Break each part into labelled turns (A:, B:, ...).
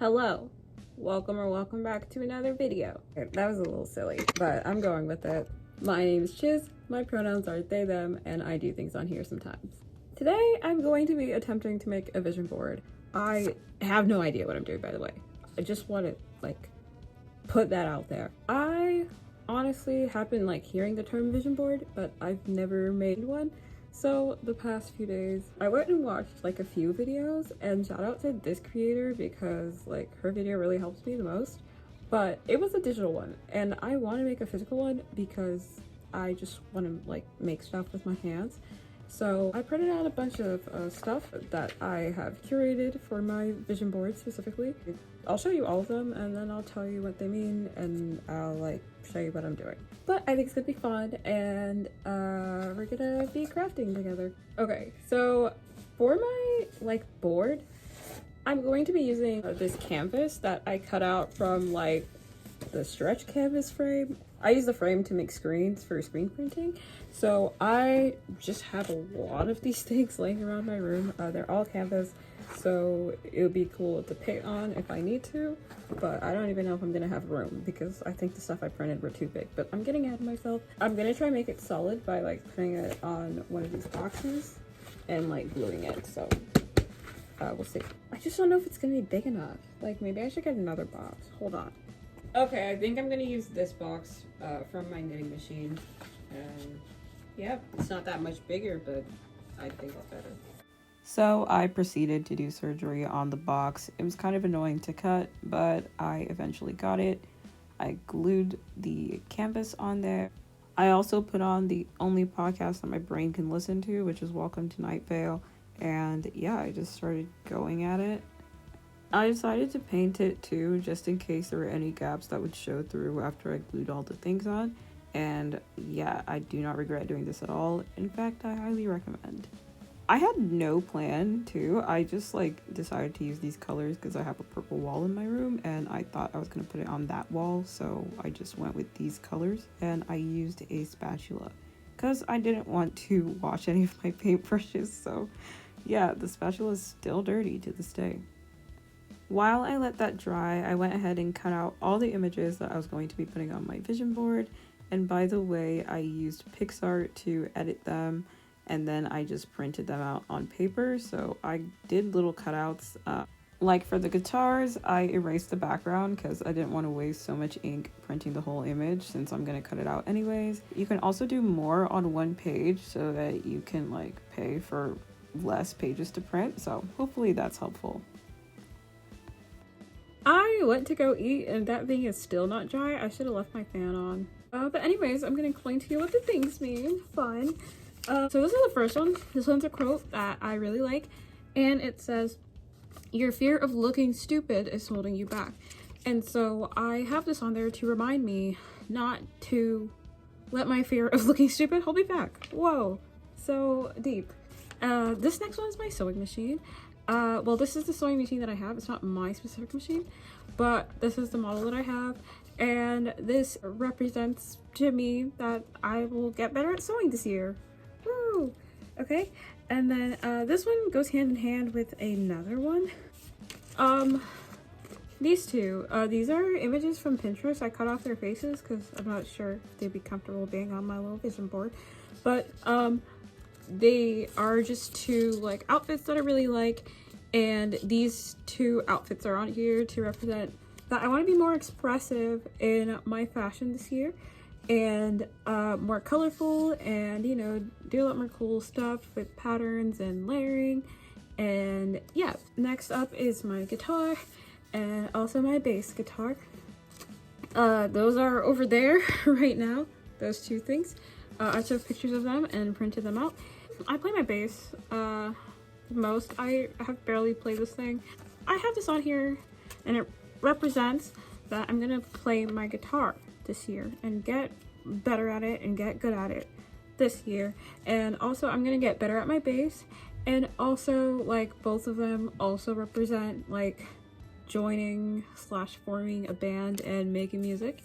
A: Hello, welcome back to another video. That was a little silly, but I'm going with it. My name is Chiz, my pronouns are they, them, and I do things on here sometimes. Today, I'm going to be attempting to make a vision board. I have no idea what I'm doing, by the way. I just want to, put that out there. I honestly have been, hearing the term vision board, but I've never made one. So the past few days, I went and watched a few videos, and shout out to this creator because her video really helps me the most. But it was a digital one, and I want to make a physical one because I just want to make stuff with my hands. So I printed out a bunch of stuff that I have curated for my vision board specifically. I'll show you all of them and then I'll tell you what they mean and I'll show you what I'm doing. But I think it's gonna be fun and we're gonna be crafting together. Okay, so for my board, I'm going to be using this canvas that I cut out from the stretch canvas frame. I use the frame to make screens for screen printing. So I just have a lot of these things laying around my room. They're all canvas, so it would be cool to paint on if I need to, but I don't even know if I'm gonna have room because I think the stuff I printed were too big, but I'm getting ahead of myself. I'm gonna try and make it solid by putting it on one of these boxes and gluing it, so we'll see. I just don't know if it's gonna be big enough. Maybe I should get another box. Hold on. Okay, I think I'm gonna use this box from my knitting machine. And yeah, it's not that much bigger, but I think it's better. So I proceeded to do surgery on the box. It was kind of annoying to cut, but I eventually got it. I glued the canvas on there. I also put on the only podcast that my brain can listen to, which is Welcome to Night Vale. And yeah, I just started going at it. I decided to paint it too, just in case there were any gaps that would show through after I glued all the things on. And yeah, I do not regret doing this at all. In fact, I highly recommend. I had no plan to. I just decided to use these colors because I have a purple wall in my room and I thought I was going to put it on that wall. So I just went with these colors and I used a spatula because I didn't want to wash any of my paintbrushes. So yeah, the spatula is still dirty to this day. While I let that dry, I went ahead and cut out all the images that I was going to be putting on my vision board. And by the way, I used PixArt to edit them, and then I just printed them out on paper. So I did little cutouts. For the guitars, I erased the background because I didn't want to waste so much ink printing the whole image since I'm going to cut it out anyways. You can also do more on one page so that you can pay for less pages to print. So hopefully that's helpful. I went to go eat and that thing is still not dry. I should have left my fan on. But anyways, I'm gonna explain to you what the things mean. Fun. So this is the first one. This one's a quote that I really like. And it says, "Your fear of looking stupid is holding you back." And so I have this on there to remind me not to let my fear of looking stupid hold me back. Whoa, so deep. This next one is my sewing machine. Well, this is the sewing machine that I have. It's not my specific machine, but this is the model that I have. And this represents to me that I will get better at sewing this year. Woo! Okay. And then, this one goes hand in hand with another one. These two, these are images from Pinterest. I cut off their faces because I'm not sure if they'd be comfortable being on my little vision board. But, they are just two outfits that I really like, and these two outfits are on here to represent that I want to be more expressive in my fashion this year and more colorful and do a lot more cool stuff with patterns and layering. And yeah, next up is my guitar and also my bass guitar. Those are over there right now, those two things. I took pictures of them and printed them out. I play my bass most. I have barely played this thing. I have this on here and it represents that I'm gonna play my guitar this year and get better at it and get good at it this year. And also I'm gonna get better at my bass, and also both of them also represent joining / forming a band and making music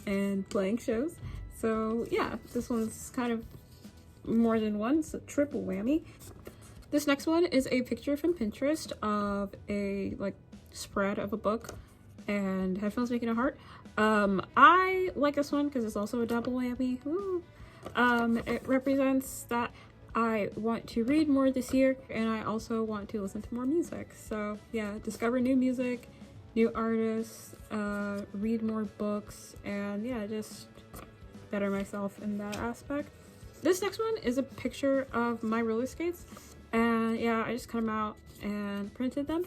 A: and playing shows. So yeah, this one's kind of more than one, it's a triple whammy. This next one is a picture from Pinterest of a spread of a book and headphones making a heart. I like this one because it's also a double whammy. Woo. It represents that I want to read more this year, and I also want to listen to more music. So yeah, discover new music, new artists, read more books, and yeah, just better myself in that aspect. This next one is a picture of my roller skates, and yeah, I just cut them out and printed them.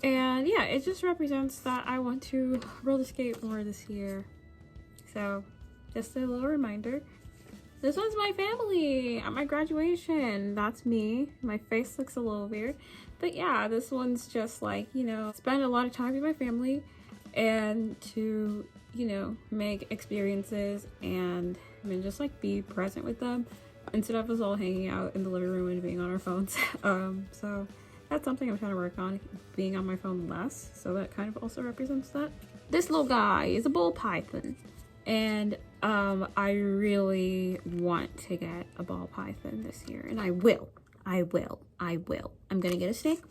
A: And yeah, it just represents that I want to roller skate more this year. So just a little reminder. This one's my family at my graduation. That's me. My face looks a little weird. But yeah, this one's just like, you know, spend a lot of time with my family and to, you know, make experiences and I mean, just like be present with them instead of us all hanging out in the living room and being on our phones. So that's something I'm trying to work on, being on my phone less. So that kind of also represents that. This little guy is a ball python. And I really want to get a ball python this year, and I will. I'm gonna get a snake,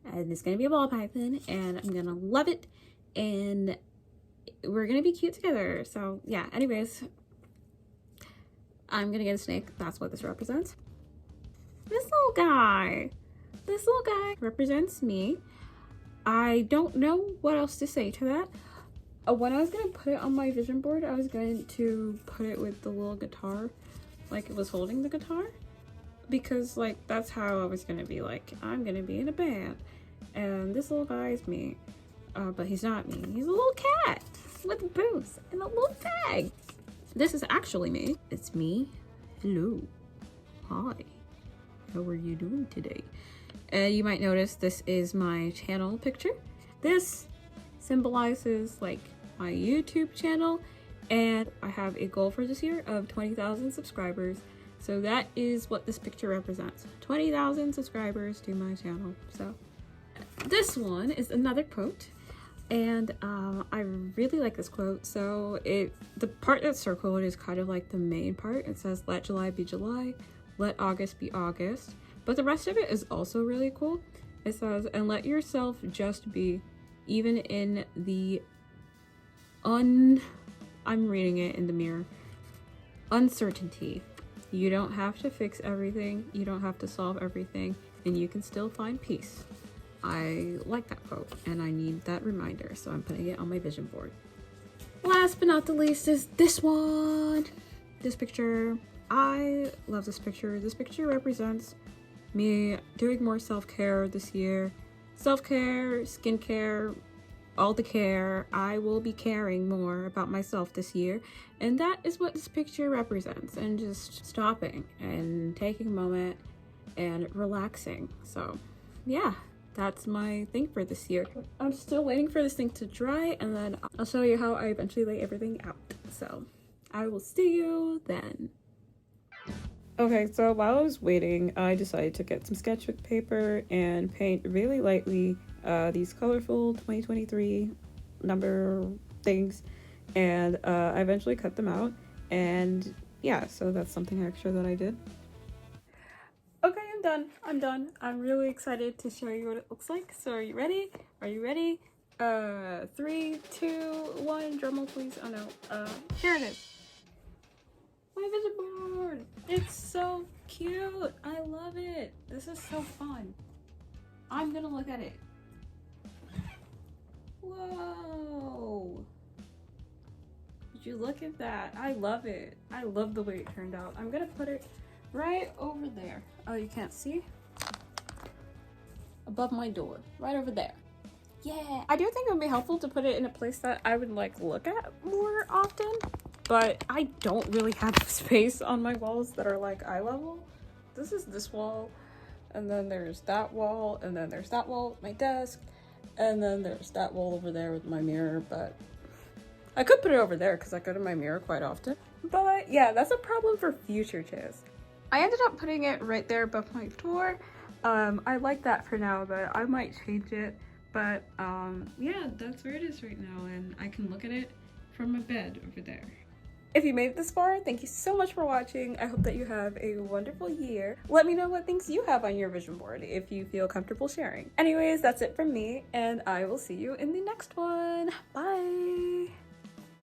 A: and it's gonna be a ball python, and I'm gonna love it, and we're gonna be cute together. So yeah, anyways, I'm gonna get a snake. That's what this represents. This little guy represents me. I don't know what else to say to that. When I was gonna put it on my vision board, I was going to put it with the little guitar, like it was holding the guitar, because like that's how I was gonna be like, I'm gonna be in a band, and this little guy is me, but he's not me. He's a little cat with boots and a little tag. This is actually me. It's me. Hello. Hi. How are you doing today? You might notice this is my channel picture. This symbolizes like my YouTube channel, and I have a goal for this year of 20,000 subscribers. So that is what this picture represents. 20,000 subscribers to my channel. So this one is another quote, and I really like this quote. So the part that's circled is kind of like the main part. It says, "Let July be July, let August be August." But the rest of it is also really cool. It says, "And let yourself just be, even in the I'm reading it in the mirror, uncertainty. You don't have to fix everything. You don't have to solve everything, and you can still find peace." I like that quote, and I need that reminder, so I'm putting it on my vision board. Last but not the least is this one. This picture. I love this picture. This picture represents me doing more self-care this year. Self-care, skincare, all the care. I will be caring more about myself this year, and that is what this picture represents, and just stopping and taking a moment and relaxing. So yeah, that's my thing for this year. I'm still waiting for this thing to dry, and then I'll show you how I eventually lay everything out. So I will see you then. Okay, so while I was waiting, I decided to get some sketchbook paper and paint really lightly these colorful 2023 number things, and I eventually cut them out, and yeah, so that's something extra that I did. Okay, I'm done. I'm really excited to show you what it looks like. So are you ready? 3, 2, 1, drum roll please. Oh no, here it is. My vision board! It's so cute! I love it! This is so fun. I'm gonna look at it. Whoa! Did you look at that? I love it. I love the way it turned out. I'm gonna put it right over there. Oh, you can't see? Above my door. Right over there. Yeah! I do think it would be helpful to put it in a place that I would like look at more often. But I don't really have space on my walls that are like eye level. This is this wall, and then there's that wall, and then there's that wall with my desk, and then there's that wall over there with my mirror. But I could put it over there because I go to my mirror quite often. But yeah, that's a problem for future Chiz. I ended up putting it right there above my door. I like that for now, but I might change it. But yeah, that's where it is right now, and I can look at it from my bed over there. If you made it this far, thank you so much for watching. I hope that you have a wonderful year. Let me know what things you have on your vision board if you feel comfortable sharing. Anyways, that's it from me, and I will see you in the next one. Bye!